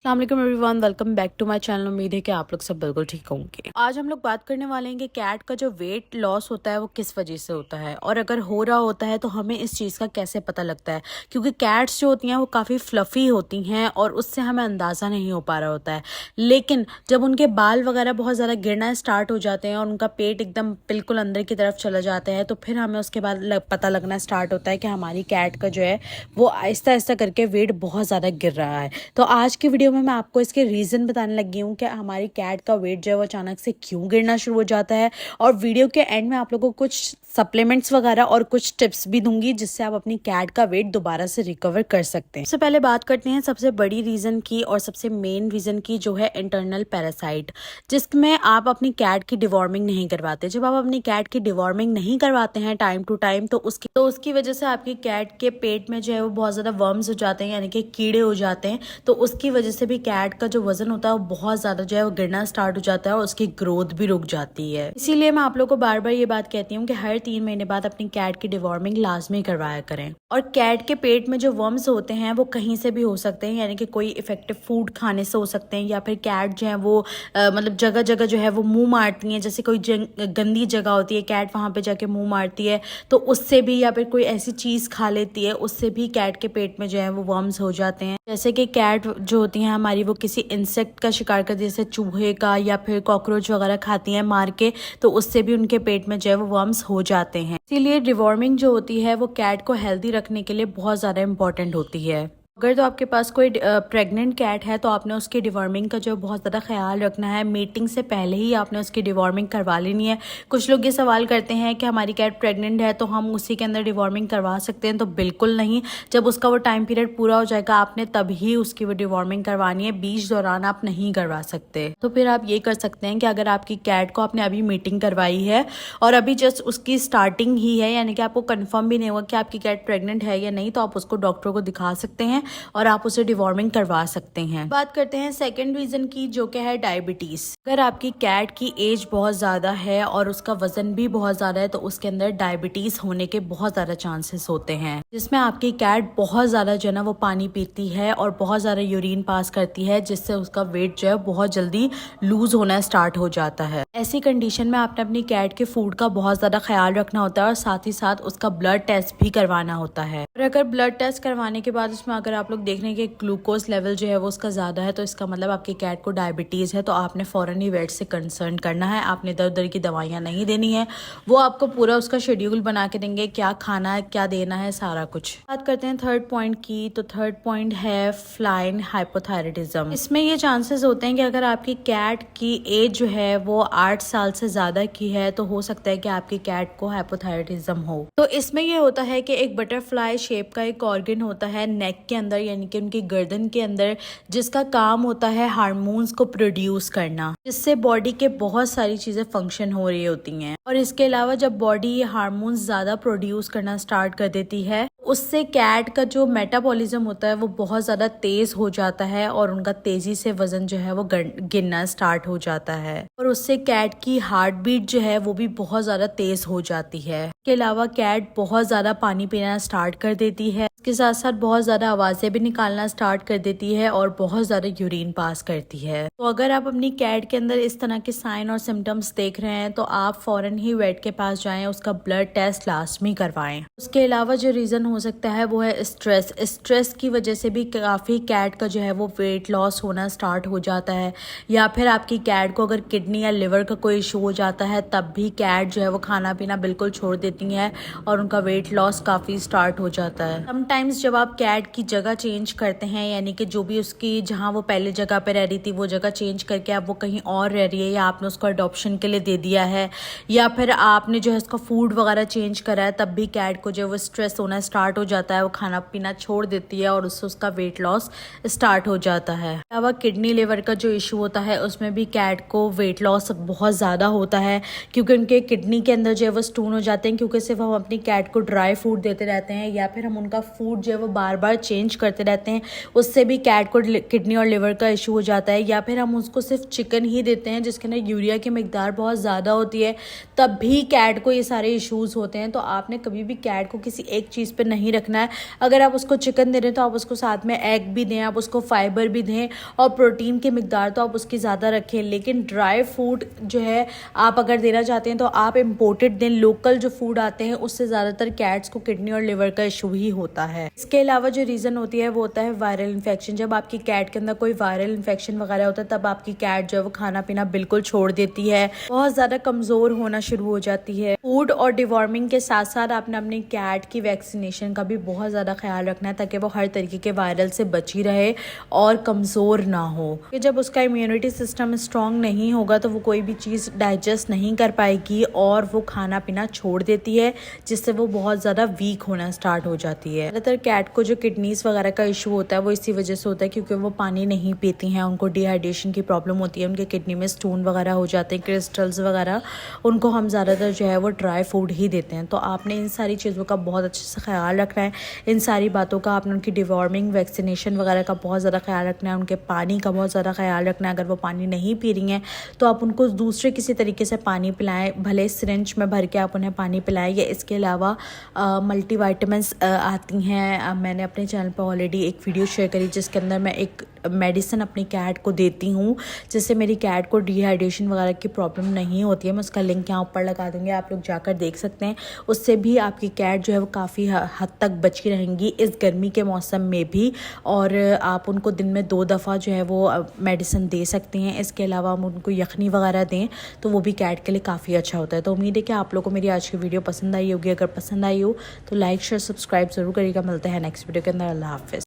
अस्सलाम वालेकुम everyone, welcome back to my channel. उम्मीद है कि आप लोग सब बिल्कुल ठीक होंगे। आज हम लोग बात करने वाले हैं कि कैट का जो वेट लॉस होता है वो किस वजह से होता है, और अगर हो रहा होता है तो हमें इस चीज़ का कैसे पता लगता है। क्योंकि कैट्स जो होती हैं वो काफ़ी फ्लफ़ी होती हैं और उससे हमें अंदाज़ा नहीं हो पा रहा होता है। लेकिन जब उनके बाल वगैरह बहुत ज़्यादा गिरना स्टार्ट हो जाते हैं और उनका पेट एकदम बिल्कुल अंदर की तरफ चला जाता है, तो फिर हमें उसके बाद पता लगना स्टार्ट होता है कि हमारी कैट का जो है वो आहिस्ता आहिस्ता करके वेट बहुत ज़्यादा गिर रहा है। तो आज की वीडियो में मैं आपको इसके रीज़न बताने लगी हूँ कि हमारी कैट का वेट जो है वो अचानक से क्यों गिरना शुरू हो जाता है, और वीडियो के एंड में आप लोगों को कुछ सप्लीमेंट्स वगैरह और कुछ टिप्स भी दूंगी जिससे आप अपनी कैट का वेट दोबारा से रिकवर कर सकते हैं। सबसे पहले बात करते हैं सबसे बड़ी रीज़न की और सबसे मेन रीज़न की, जो है इंटरनल पैरासाइट, जिसमें आप अपनी कैट की डिवॉर्मिंग नहीं करवाते। जब आप अपनी कैट की डिवॉर्मिंग नहीं करवाते हैं टाइम टू टाइम, तो उसकी वजह से आपकी कैट के पेट में जो है वो बहुत ज़्यादा वर्म्स हो जाते हैं, यानी कि कीड़े हो जाते हैं। तो उसकी वजह से भी कैट का जो वजन होता है वो बहुत ज़्यादा जो है वो गिरना स्टार्ट हो जाता है और उसकी ग्रोथ भी रुक जाती है। इसीलिए मैं आप लोगों को बार बार ये बात कहती हूँ कि हर 3 महीने बाद अपनी कैट की डिवॉर्मिंग लाजमी करवाया करें। और कैट के पेट में जो वर्म्स होते हैं वो कहीं से भी हो सकते हैं, यानी कि कोई इफेक्टिव फूड खाने से हो सकते हैं, या फिर कैट जो है वो मतलब जगह जगह जो है वो मुंह मारती हैं। जैसे कोई गंदी जगह होती है, कैट वहां पे जाके मुंह मारती है, तो उससे भी, या फिर कोई ऐसी चीज़ खा लेती है, उससे भी कैट के पेट में जो है वो वर्म्स हो जाते हैं। जैसे कि कैट जो होती हैं हमारी, वो किसी इंसेक्ट का शिकार करती है, जैसे चूहे का या फिर कॉकरोच वगैरह खाती हैं मार के, तो उससे भी उनके पेट में जो है वो वर्म्स हो जाते हैं। इसीलिए डिवॉर्मिंग जो होती है वो कैट को हेल्दी रखने के लिए बहुत ज़्यादा इंपॉर्टेंट होती है। अगर तो आपके पास कोई प्रेग्नेंट कैट है तो आपने उसकी डिवॉर्मिंग का जो बहुत ज़्यादा ख्याल रखना है। मीटिंग से पहले ही आपने उसकी डिवॉर्मिंग करवा लेनी है। कुछ लोग ये सवाल करते हैं कि हमारी कैट प्रेग्नेंट है तो हम उसी के अंदर डिवॉर्मिंग करवा सकते हैं, तो बिल्कुल नहीं। जब उसका वो टाइम पीरियड पूरा हो जाएगा आपने तभी उसकी वो डिवॉर्मिंग करवानी है, बीच दौरान आप नहीं करवा सकते। तो फिर आप ये कर सकते हैं कि अगर आपकी कैट को आपने अभी मीटिंग करवाई है और अभी जस्ट उसकी स्टार्टिंग ही है, यानी कि आपको कन्फर्म भी नहीं हुआ कि आपकी कैट प्रेग्नेंट है या नहीं, तो आप उसको डॉक्टर को दिखा सकते हैं और आप उसे डिवॉर्मिंग करवा सकते हैं। बात करते हैं सेकंड रीजन की, जो कि है डायबिटीज। अगर आपकी कैट की एज बहुत ज्यादा है और उसका वजन भी बहुत ज्यादा है, तो उसके अंदर डायबिटीज होने के बहुत ज्यादा चांसेस होते हैं, जिसमें आपकी कैट बहुत ज्यादा जो है ना वो पानी पीती है और बहुत ज्यादा यूरिन पास करती है, जिससे उसका वेट जो है बहुत जल्दी लूज होना स्टार्ट हो जाता है। ऐसी कंडीशन में आपने अपनी कैट के फूड का बहुत ज्यादा ख्याल रखना होता है और साथ ही साथ उसका ब्लड टेस्ट भी करवाना होता है। और अगर ब्लड टेस्ट करवाने के बाद उसमें अगर आप लोग देख रहे हैं कि ग्लूकोज लेवल जो है वो उसका ज़्यादा है, तो इसका मतलब आपकी कैट को डायबिटीज़ है। तो आपने फ़ौरन ही वेट से कंसर्न करना है। आपने दर दर की दवाइयाँ नहीं देनी है, वो आपको पूरा उसका शेड्यूल बना के देंगे, क्या खाना है, क्या देना है, सारा कुछ। बात करते हैं थर्ड पॉइंट की, तो थर्ड पॉइंट है फ्लाइन हाइपोथायराइडिज्म। इसमें ये चांसेस होते हैं कि अगर आपकी कैट की एज जो है वो 8 साल से ज़्यादा की है, तो हो सकता है कि आपकी कैट को हाइपोथायराइडिज्म हो। तो इसमें ये होता है कि एक बटरफ्लाई शेप का एक ऑर्गन होता है नेक के अंदर, यानी कि उनकी गर्दन के अंदर, जिसका काम होता है हार्मोन्स को प्रोड्यूस करना, जिससे बॉडी के बहुत सारी चीजें फंक्शन हो रही होती हैं। और इसके अलावा जब बॉडी ये हार्मोन्स ज्यादा प्रोड्यूस करना स्टार्ट कर देती है, उससे कैट का जो मेटाबॉलिज्म होता है वो बहुत ज्यादा तेज हो जाता है और उनका तेजी से वजन जो है वो गिरना स्टार्ट हो जाता है। और उससे कैट की हार्ट बीट जो है वो भी बहुत ज्यादा तेज हो जाती है। इसके अलावा कैट बहुत ज्यादा पानी पीना स्टार्ट कर देती है, इसके साथ साथ बहुत ज्यादा आवाजें भी निकालना स्टार्ट कर देती है और बहुत ज्यादा यूरिन पास करती है। तो अगर आप अपनी कैट के अंदर इस तरह के साइन और सिम्टम्स देख रहे हैं तो आप फौरन ही वेट के पास जाएं, उसका ब्लड टेस्ट लाजमी करवाएं। उसके अलावा जो रीजन हो सकता है वो है स्ट्रेस। स्ट्रेस की वजह से भी काफी कैट का जो है वो वेट लॉस होना स्टार्ट हो जाता है, या फिर आपकी कैट को अगर किडनी या लिवर का कोई इशू हो जाता है तब भी कैट जो है वो खाना पीना बिल्कुल छोड़ देती है और उनका वेट लॉस काफी स्टार्ट हो जाता है। समटाइम्स जब आप कैट की जगह चेंज करते हैं, यानी कि जो भी उसकी जहाँ वो पहले जगह पे रह रही थी वो जगह चेंज करके अब वो कहीं और रह रही है, या आपने उसको अडॉप्शन के लिए दे दिया है, या फिर आपने जो है उसका फूड वगैरह चेंज करा है, तब भी कैट को जो वो स्ट्रेस होना स्टार्ट हो जाता है, वो खाना पीना छोड़ देती है और उससे उसका वेट लॉस स्टार्ट हो जाता है। अलावा किडनी लिवर का जो इशू होता है उसमें भी कैट को वेट लॉस बहुत ज़्यादा होता है, क्योंकि उनके किडनी के अंदर जो है वो स्टोन हो जाते हैं, क्योंकि सिर्फ हम अपनी कैट को ड्राई फूड देते रहते हैं या फिर हम उनका फूड जो है वो बार बार चेंज चेंज करते रहते हैं, उससे भी कैट को किडनी और लिवर का इशू हो जाता है। या फिर हम उसको सिर्फ चिकन ही देते हैं जिसके अंदर यूरिया की मिकदार बहुत ज़्यादा होती है, तब भी कैट को ये सारे इश्यूज़ होते हैं। तो आपने कभी भी कैट को किसी एक चीज़ पर नहीं रखना है। अगर आप उसको चिकन दे रहे हैं तो आप उसको साथ में एग भी दें, आप उसको फाइबर भी दें और प्रोटीन की मिकदार तो आप उसकी ज़्यादा रखें। लेकिन ड्राई फूड जो है आप अगर देना चाहते हैं तो आप इम्पोर्टेड दें। लोकल जो फूड आते हैं उससे ज़्यादातर कैट्स को किडनी और लिवर का इशू ही होता है। इसके अलावा जो रीज़न होती है वो होता है वायरल इन्फेक्शन। जब आपकी कैट के अंदर कोई वायरल इन्फेक्शन वगैरह होता है तब आपकी कैट जो है वो खाना पीना बिल्कुल छोड़ देती है, बहुत ज़्यादा कमज़ोर होना शुरू हो जाती है। फूड और डिवॉर्मिंग के साथ साथ आपने अपनी कैट की वैक्सीनेशन का भी बहुत ज़्यादा ख्याल रखना है ताकि वो हर तरीके के वायरल से बची रहे और कमज़ोर ना हो। कि जब उसका इम्यूनिटी सिस्टम स्ट्रॉन्ग नहीं होगा तो वो कोई भी चीज़ डाइजेस्ट नहीं कर पाएगी और वो खाना पीना छोड़ देती है, जिससे वो बहुत ज़्यादा वीक होना स्टार्ट हो जाती है। ज़्यादातर कैट को जो किडनीज़ वगैरह का इशू होता है वो इसी वजह से होता है क्योंकि वो पानी नहीं पीती हैं, उनको डिहाइड्रेशन की प्रॉब्लम होती है, उनके किडनी में स्टोन वगैरह हो जाते हैं, क्रिस्टल्स वगैरह। उनको हम ज़्यादातर जो है वो ड्राई फूड ही देते हैं। तो आपने इन सारी चीज़ों का बहुत अच्छे से ख्याल रखना है। इन सारी बातों का आपने उनकी डिवॉर्मिंग वैक्सीनेशन वगैरह का बहुत ज़्यादा ख्याल रखना है, उनके पानी का बहुत ज़्यादा ख्याल रखना है। अगर वो पानी नहीं पी रही हैं तो आप उनको दूसरे किसी तरीके से पानी पिलाएं, भले सिरिंज में भर के आप उन्हें पानी पिलाएं। या इसके अलावा मल्टीविटामिन्स आती हैं, मैंने अपने चैनल पर ऑलरेडी एक वीडियो शेयर करी जिसके अंदर मैं एक मेडिसिन अपनी कैट को देती हूँ जिससे मेरी कैट को डिहाइड्रेशन वगैरह की प्रॉब्लम नहीं होती है। मैं उसका लिंक यहाँ ऊपर लगा दूँगी, आप लोग जाकर देख सकते हैं। उससे भी आपकी कैट जो है वो काफ़ी हद तक बची रहेंगी इस गर्मी के मौसम में भी। और आप उनको दिन में 2 दफ़ा जो है वो मेडिसिन दे सकते हैं। इसके अलावा हम उनको यखनी वगैरह दें तो वो भी कैट के लिए काफ़ी अच्छा होता है। तो उम्मीद है कि आप लोगों को मेरी आज की वीडियो पसंद आई होगी। अगर पसंद आई हो तो लाइक शेयर सब्सक्राइब ज़रूर करिएगा। मिलते हैं नेक्स्ट वीडियो के अंदर। अल्लाह हाफ़िज़।